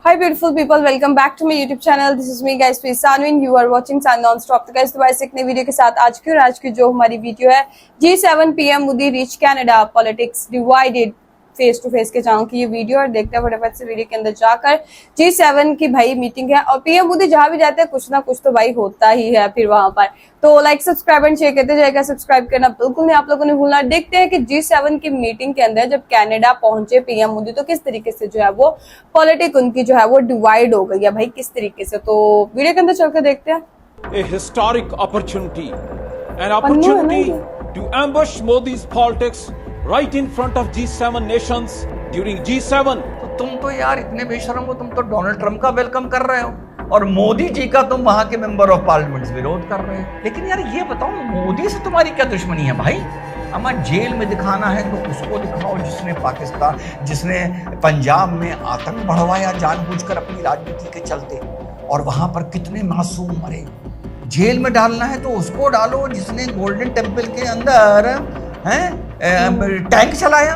Hi beautiful people, welcome back to my YouTube channel. This is me guys, please Sanvi and you are watching Sun Non-Stop. तो guys दोबारा से एक नई video के साथ आज की जो हमारी वीडियो है G7 PM Modi reach Canada politics divided face to face के जाऊँ की ये वीडियो और देखते हैं फटाफट से वीडियो के अंदर जाकर G7 की भाई मीटिंग है और पीएम मोदी जहां भी जाते हैं कुछ ना कुछ तो भाई होता ही है फिर वहां पर। तो लाइक सब्सक्राइब एंड शेयर करते जाएगा, सब्सक्राइब करना बिल्कुल नहीं आप लोगों ने भूलना। देखते हैं कि G7 की मीटिंग के अंदर जब कनाडा पहुंचे पीएम मोदी तो किस तरीके से जो है वो पॉलिटिक उनकी जो है वो डिवाइड हो गई है भाई किस तरीके से। तो वीडियो के अंदर चल के देखते हैं। A historic opportunity, an opportunity to ambush Modi's politics right in front of G7 nations during G7. तो तुम तो यार इतने बेशरम हो, तुम तो डोनाल्ड ट्रंप का वेलकम कर रहे हो और मोदी जी का तुम वहां के मेंबर ऑफ पार्लियामेंट विरोध कर रहे हो। लेकिन यार ये बताओ मोदी से तुम्हारी क्या दुश्मनी है भाई? हमें जेल में दिखाना है तो उसको दिखाओ जिसने पंजाब में आतंक बढ़वाया जानबूझकर अपनी राजनीति के चलते और वहां पर कितने मासूम मरे। जेल में डालना है तो उसको डालो जिसने गोल्डन टेम्पल के अंदर टैंक चलाया।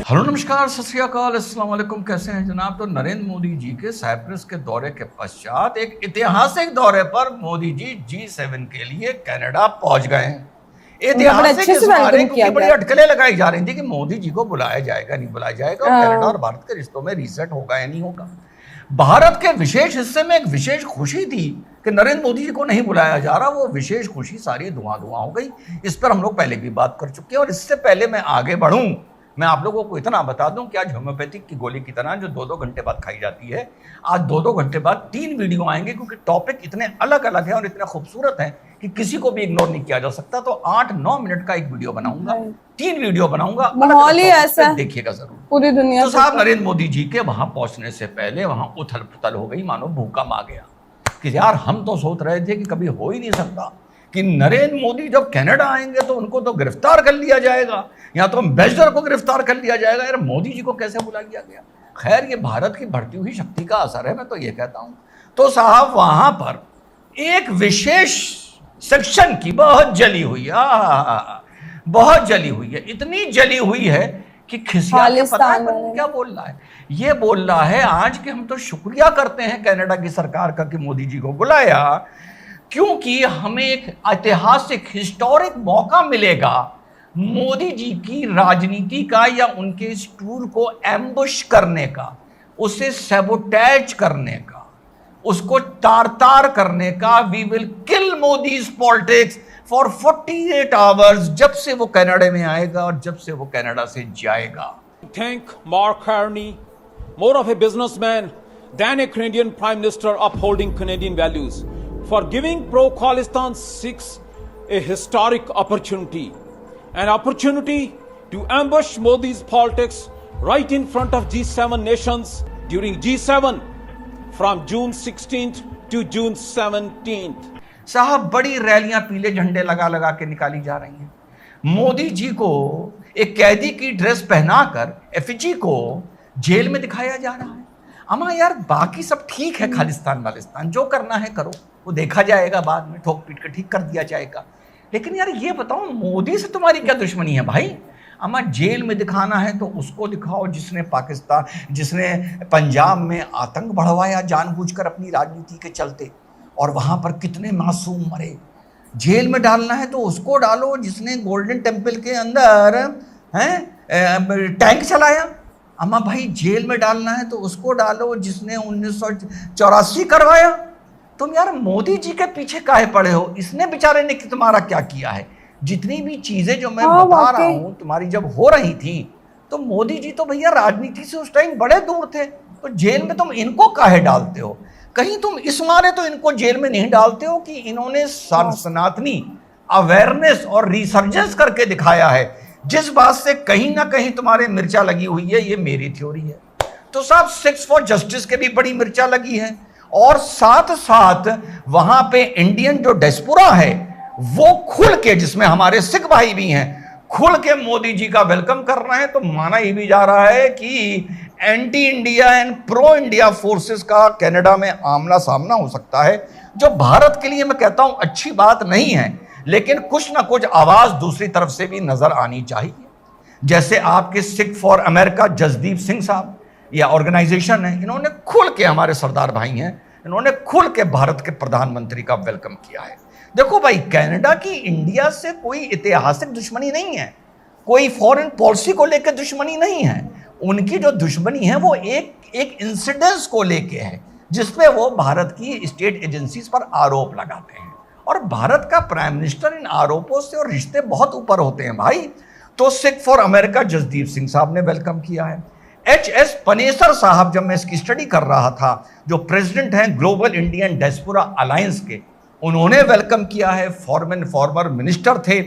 हेलो नमस्कार सत श्री अकाल अस्सलाम वालेकुम, कैसे हैं जनाब? तो नरेंद्र मोदी जी के साइप्रस के दौरे के पश्चात एक ऐतिहासिक दौरे पर मोदी जी G7 के लिए कनाडा पहुंच गए हैं। ऐतिहासिक इस बारे क्योंकि बड़ी अटकलें लगाई जा रही थी कि मोदी जी को बुलाया जाएगा नहीं बुलाया जाएगा, कनाडा और भारत के रिश्तों में रीसेट होगा या नहीं होगा। भारत के विशेष हिस्से में एक विशेष खुशी थी कि नरेंद्र मोदी जी को नहीं बुलाया जा रहा, वो विशेष खुशी सारी धुआं हो गई। इस पर हम लोग पहले भी बात कर चुके हैं और इससे पहले मैं आगे बढ़ूं मैं आप लोगों को इतना बता दूं कि आज होम्योपैथिक की गोली की तरह जो 2-2 घंटे बाद खाई जाती है, आज 2-2 घंटे बाद 3 वीडियो आएंगे क्योंकि टॉपिक इतने अलग अलग हैं और इतने खूबसूरत हैं कि किसी को भी इग्नोर नहीं किया जा सकता। तो 8-9 मिनट का एक वीडियो बनाऊंगा, 3 वीडियो बनाऊंगा, देखिएगा जरूर पूरी दुनिया। तो साहब नरेंद्र मोदी जी के वहां पहुंचने से पहले वहां उथल पुथल हो गई, मानो भूकंप आ गया कि यार हम तो सोच रहे थे कि कभी हो ही नहीं सकता कि नरेंद्र मोदी जब कनाडा आएंगे तो उनको तो गिरफ्तार कर लिया जाएगा या तो एम्बेसडर को गिरफ्तार कर लिया जाएगा। यार मोदी जी को कैसे बुला लिया गया? खैर ये भारत की बढ़ती हुई शक्ति का असर है, मैं तो ये कहता हूं। तो साहब वहां पर एक विशेष सेक्शन की बहुत जली हुई बहुत जली हुई है, इतनी जली हुई है कि खिसिया के पता है क्या बोल रहा है? ये बोल रहा है आज कि हम तो शुक्रिया करते हैं कनाडा की सरकार का कि मोदी जी को बुलाया, क्योंकि हमें एक ऐतिहासिक हिस्टोरिक मौका मिलेगा मोदी जी की राजनीति का या उनके इस टूर को एम्बुश करने का, उसे सैबोटेज करने का, उसको तार करने का। We will kill Modi's politics for 48 hours, जब से वो कनाडा में आएगा और जब से वो कनाडा से जाएगा। Thank Mark Carney, more of a businessman than a Canadian Prime Minister upholding Canadian values, for giving pro-Khalistan Sikhs a historic opportunity, an opportunity to ambush Modi's politics right in front of G7 nations during G7 from June 16th to June 17th. साहब बड़ी रैलियां पीले झंडे लगा लगा के निकाली जा रही हैं। मोदी जी को एक कैदी की ड्रेस पहनाकर एफजी को जेल में दिखाया जा रहा है। अमा यार बाकी सब ठीक है, खालिस्तान वालिस्तान जो करना है करो, वो देखा जाएगा, बाद में ठोक पीट कर ठीक कर दिया जाएगा। लेकिन यार ये बताओ मोदी से तुम्हारी क्या दुश्मनी है भाई? अमा जेल में दिखाना है तो उसको दिखाओ जिसने पंजाब में आतंक बढ़वाया जानबूझकर अपनी राजनीति के चलते और वहां पर कितने मासूम मरे। जेल में डालना है तो उसको डालो जिसने गोल्डन टेम्पल के अंदर टैंक चलाया। अम्मा भाई जेल में डालना है तो उसको डालो जिसने 1984 करवाया। तुम यार मोदी जी के पीछे काहे पड़े हो? इसने बेचारे ने तुम्हारा क्या किया है? जितनी भी चीजें जो मैं बता रहा हूं तुम्हारी जब हो रही थी तो मोदी जी तो भैया राजनीति से उस टाइम बड़े दूर थे, तो जेल में तुम इनको काहे डालते हो? कहीं तुम इस मारे तो इनको जेल में नहीं डालते हो कि इन्होंने सनातनी अवेयरनेस और रिसर्जेंस करके दिखाया है, जिस बात से कहीं ना कहीं तुम्हारे मिर्चा लगी हुई है। ये मेरी थ्योरी है। तो साहब सिक्स फॉर जस्टिस के भी बड़ी मिर्चा लगी है और साथ साथ वहां पे इंडियन जो डायस्पोरा है वो खुल के, जिसमें हमारे सिख भाई भी हैं, खुल के मोदी जी का वेलकम कर रहे हैं। तो माना ही भी जा रहा है कि anti India and pro India forces का कनाडा में आमना सामना हो सकता है, जो भारत के लिए मैं कहता हूं अच्छी बात नहीं है। लेकिन कुछ ना कुछ आवाज दूसरी तरफ से भी नजर आनी चाहिए। जैसे आपके सिख फॉर अमेरिका जसदीप सिंह साहब या ऑर्गेनाइजेशन है, इन्होंने खुल के, हमारे सरदार भाई हैं, इन्होंने खुल के भारत के प्रधानमंत्री का वेलकम किया है। देखो भाई, कनाडा की इंडिया से कोई ऐतिहासिक दुश्मनी नहीं है, कोई फॉरेन पॉलिसी को लेकर दुश्मनी नहीं है। उनकी जो दुश्मनी है वो एक इंसिडेंस को लेके है, जिसपे वो भारत की स्टेट एजेंसीज पर आरोप लगाते हैं, और भारत का प्राइम मिनिस्टर इन आरोपों से और रिश्ते बहुत ऊपर होते हैं भाई। तो सिख फॉर अमेरिका जसदीप सिंह साहब ने वेलकम किया है। HS पनेसर साहब, जब मैं इसकी स्टडी कर रहा था, जो प्रेसिडेंट हैं ग्लोबल इंडियन डायस्पोरा अलायंस के, उन्होंने वेलकम किया है। फॉर्मर मिनिस्टर थे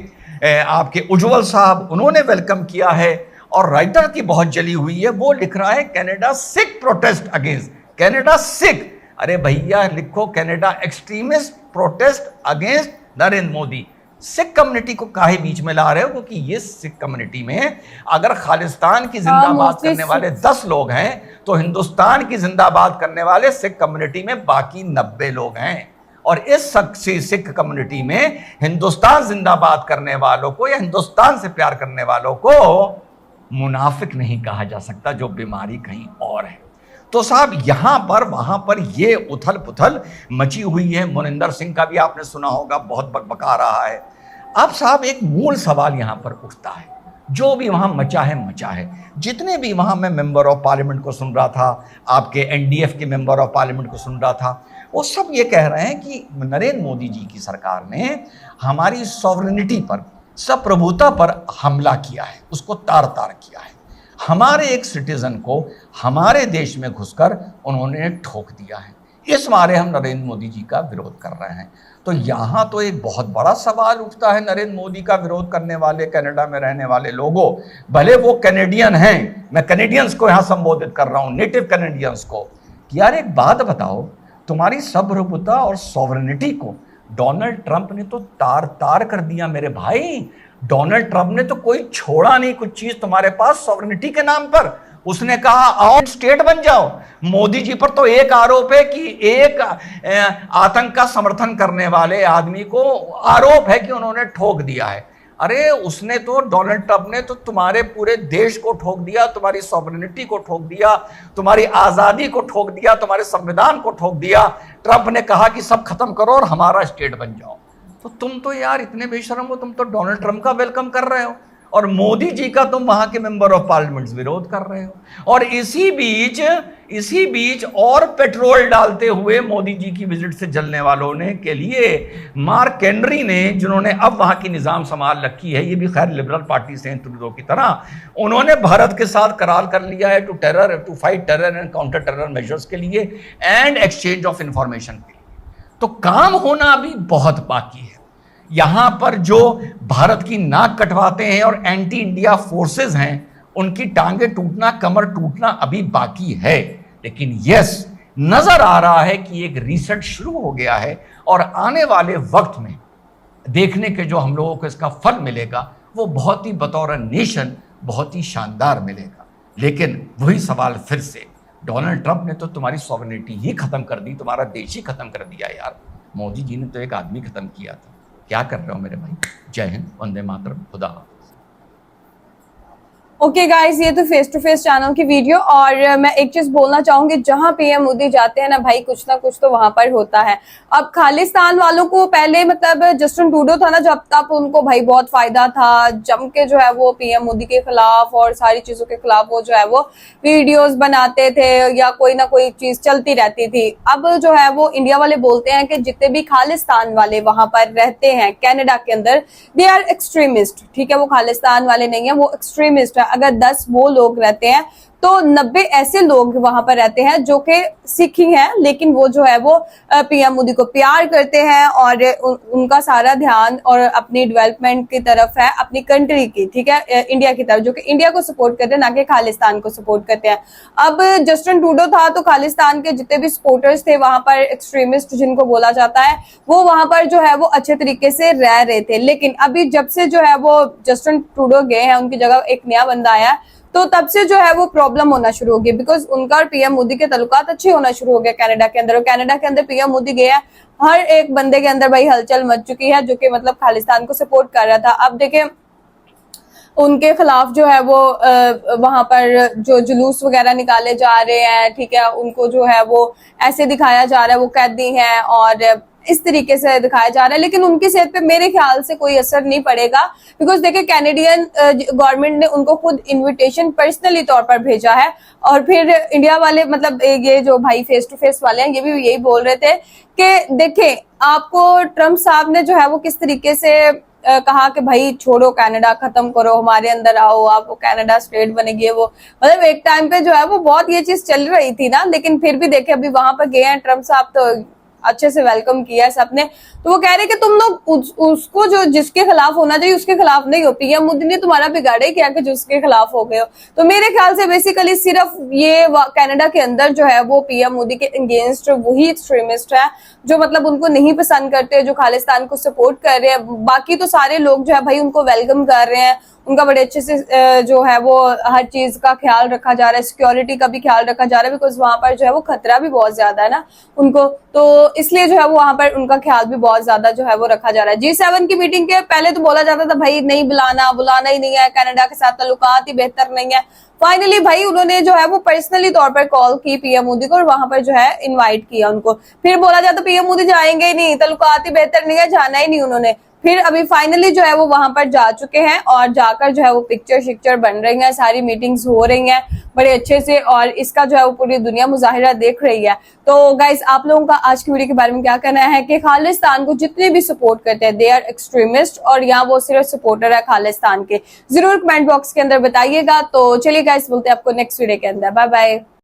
आपके उज्जवल साहब, उन्होंने वेलकम किया है। और राइटर की बहुत जली हुई है, वो लिख रहा है Canada Sikh protest against, Canada Sikh, अरे भैया लिखो Canada extremist protest against Narendra Modi. Sikh community को काहे बीच में ला रहे हो? क्योंकि ये सिख कम्युनिटी में अगर खालिस्तान की जिंदाबाद करने वाले 10 लोग हैं, तो हिंदुस्तान की जिंदाबाद करने वाले सिख कम्युनिटी में बाकी 90 लोग हैं। और इस सिख कम्युनिटी में हिंदुस्तान जिंदाबाद करने वालों को या हिंदुस्तान से प्यार करने वालों को मुनाफिक नहीं कहा जा सकता, जो बीमारी कहीं और है। तो साहब यहां पर वहां पर ये उथल पुथल मची हुई है। मोनिंदर सिंह का भी आपने सुना होगा, बहुत बकबका रहा है। अब साहब एक मूल सवाल यहां पर उठता है, जो भी वहां मचा है मचा है। जितने भी वहां मैं मेंबर ऑफ पार्लियामेंट को सुन रहा था, आपके NDF के मेंबर ऑफ पार्लियामेंट को सुन रहा था, वो सब ये कह रहे हैं कि नरेंद्र मोदी जी की सरकार ने हमारी सॉवरेनिटी पर, संप्रभुता पर हमला किया है, उसको तार तार किया है। हमारे एक सिटीजन को हमारे देश में घुसकर उन्होंने ठोक दिया है। इस मारे हम नरेंद्र मोदी जी का विरोध कर रहे हैं। तो यहाँ तो एक बहुत बड़ा सवाल उठता है नरेंद्र मोदी का विरोध करने वाले कनाडा में रहने वाले लोगों, भले वो कैनेडियन हैं, मैं कैनेडियंस को यहाँ संबोधित कर रहा हूँ, नेटिव कैनेडियंस को, कि यार एक बात बताओ, तुम्हारी संप्रभुता और सॉवरेनिटी को डोनाल्ड ट्रंप ने तो तार तार कर दिया मेरे भाई। डोनाल्ड ट्रंप ने तो कोई छोड़ा नहीं कुछ चीज तुम्हारे पास सॉवरेनिटी के नाम पर। उसने कहा आओ स्टेट बन जाओ। मोदी जी पर तो एक आरोप है कि एक आतंक का समर्थन करने वाले आदमी को आरोप है कि उन्होंने ठोक दिया है। अरे उसने तो, डोनाल्ड ट्रंप ने तो तुम्हारे पूरे देश को ठोक दिया, तुम्हारी सॉवरेनिटी को ठोक दिया, तुम्हारी आजादी को ठोक दिया, तुम्हारे संविधान को ठोक दिया। ट्रंप ने कहा कि सब खत्म करो और हमारा स्टेट बन जाओ। तो तुम तो यार इतने बेशरम हो, तुम तो डोनाल्ड ट्रंप का वेलकम कर रहे हो और मोदी जी का तुम वहां के मेंबर ऑफ पार्लियामेंट विरोध कर रहे हो। और इसी बीच और पेट्रोल डालते हुए मोदी जी की विजिट से जलने वालों ने के लिए मार्क हेनरी ने, जिन्होंने अब वहां की निजाम संभाल रखी है, ये भी खैर लिबरल पार्टी से हैं ट्रूडो की तरह, उन्होंने भारत के साथ करार कर लिया है to fight terror and counter terror measures के लिए एंड एक्सचेंज ऑफ इंफॉर्मेशन के लिए। तो काम होना अभी बहुत बाकी है। यहां पर जो भारत की नाक कटवाते हैं और एंटी इंडिया फोर्सेस हैं, उनकी टांगे टूटना, कमर टूटना अभी बाकी है। लेकिन यस, नजर आ रहा है कि एक रीसेट शुरू हो गया है और आने वाले वक्त में देखने के जो हम लोगों को इसका फल मिलेगा, वो बहुत ही बतौर नेशन बहुत ही शानदार मिलेगा। लेकिन वही सवाल फिर से, डोनाल्ड ट्रंप ने तो तुम्हारी सॉवरेनिटी ही खत्म कर दी, तुम्हारा देश ही खत्म कर दिया यार। मोदी जी ने तो एक आदमी खत्म किया था। क्या कर रहे हो मेरे भाई? जय हिंद, वंदे मातरम, खुदा हाफिज। ओके गाइस, ये तो फेस टू फेस चैनल की वीडियो। और मैं एक चीज बोलना चाहूंगी, जहां PM मोदी जाते हैं ना भाई, कुछ ना कुछ तो वहां पर होता है। अब खालिस्तान वालों को पहले मतलब जस्टिन ट्रूडो था ना, जब तक उनको भाई बहुत फायदा था, जम के जो है वो PM मोदी के खिलाफ और सारी चीजों के खिलाफ वो जो है वो वीडियोस बनाते थे या कोई ना कोई चीज चलती रहती थी। अब जो है वो इंडिया वाले बोलते हैं कि जितने भी खालिस्तान वाले वहां पर रहते हैं कनाडा के अंदर, दे आर एक्सट्रीमिस्ट। ठीक है, वो खालिस्तान वाले नहीं है, वो एक्सट्रीमिस्ट है। अगर 10 वो लोग रहते हैं तो 90 ऐसे लोग वहां पर रहते हैं जो कि सिख ही हैं, लेकिन वो जो है वो PM मोदी को प्यार करते हैं और उनका सारा ध्यान और अपनी डेवलपमेंट की तरफ है, अपनी कंट्री की, ठीक है, इंडिया की तरफ, जो कि इंडिया को सपोर्ट करते हैं, ना कि खालिस्तान को सपोर्ट करते हैं। अब जस्टिन ट्रूडो था तो खालिस्तान के जितने भी सपोर्टर्स थे वहां पर, एक्सट्रीमिस्ट जिनको बोला जाता है, वो वहां पर जो है वो अच्छे तरीके से रह रहे थे। लेकिन अभी जब से जो है वो जस्टिन ट्रूडो गए हैं, उनकी जगह एक नया बंदा आया, तो तब से जो है वो प्रॉब्लम होना शुरू हो गई, बिकॉज उनका और पीएम मोदी के ताल्लुकात अच्छे होना शुरू हो गए कनाडा के अंदर। और कनाडा के अंदर पीएम मोदी गया, हर एक बंदे के अंदर भाई हलचल मच चुकी है, जो कि मतलब खालिस्तान को सपोर्ट कर रहा था। अब देखें उनके खिलाफ जो है वो वहां पर जो जुलूस वगैरह निकाले जा रहे हैं, ठीक है, उनको जो है वो ऐसे दिखाया जा रहा है वो कैदी हैं और इस तरीके से दिखाया जा रहा है, लेकिन उनकी सेहत पे मेरे ख्याल से कोई असर नहीं पड़ेगा। बिकॉज देखिए कैनेडियन गवर्नमेंट ने उनको खुद इनविटेशन पर्सनली तौर पर भेजा है। और फिर इंडिया वाले मतलब ये जो भाई फेस टू फेस वाले हैं, ये भी यही बोल रहे थे कि देखें आपको ट्रम्प साहब ने जो है वो किस तरीके से कहा कि भाई छोड़ो कनाडा, खत्म करो, हमारे अंदर आओ, आप कनाडा स्टेट बनेगी। वो मतलब एक टाइम पे जो है वो बहुत ये चीज चल रही थी ना, लेकिन फिर भी देखे अभी वहां पर गए हैं ट्रम्प साहब तो अच्छे से वेलकम किया है सबने। तो वो कह रहे कि तुम लोग उसको जो जिसके खिलाफ होना चाहिए उसके खिलाफ नहीं हो। पीएम मोदी ने तुम्हारा बिगाड़ा ही क्या कि जिसके खिलाफ हो गए हो। तो मेरे ख्याल से बेसिकली सिर्फ ये कनाडा के अंदर जो है वो पीएम मोदी के अगेंस्ट वही एक्सट्रीमिस्ट है जो मतलब उनको नहीं पसंद करते, जो खालिस्तान को सपोर्ट कर रहे हैं। बाकी तो सारे लोग जो है भाई उनको वेलकम कर रहे हैं, उनका बड़े अच्छे से जो है वो हर चीज का ख्याल रखा जा रहा है, सिक्योरिटी का भी ख्याल रखा जा रहा है, बिकॉज वहां पर जो है वो खतरा भी बहुत ज्यादा है ना उनको, तो इसलिए जो है वो वहां पर उनका ख्याल भी बहुत ज्यादा जो है वो रखा जा रहा है। G7 की मीटिंग के पहले तो बोला जाता था भाई नहीं बुलाना ही नहीं है, कनाडा के साथ ताल्लुकात ही बेहतर नहीं है। फाइनली भाई उन्होंने जो है वो पर्सनली तौर पर कॉल की पीएम मोदी को और वहां पर जो है इनवाइट किया उनको। फिर बोला जाता पीएम मोदी जाएंगे ही नहीं, ताल्लुकात ही बेहतर नहीं है, जाना ही नहीं उन्होंने। फिर अभी फाइनली जो है वो वहां पर जा चुके हैं और जाकर जो है वो पिक्चर शिक्चर बन रही हैं, सारी मीटिंग्स हो रही हैं बड़े अच्छे से, और इसका जो है वो पूरी दुनिया मुजाहिरा देख रही है। तो गाइज आप लोगों का आज की वीडियो के बारे में क्या कहना है कि खालिस्तान को जितने भी सपोर्ट करते हैं दे आर एक्सट्रीमिस्ट, और यहाँ वो सिर्फ सपोर्टर है खालिस्तान के? जरूर कमेंट बॉक्स के अंदर बताइएगा। तो चलिए गाइज बोलते हैं आपको नेक्स्ट वीडियो के अंदर। Bye bye.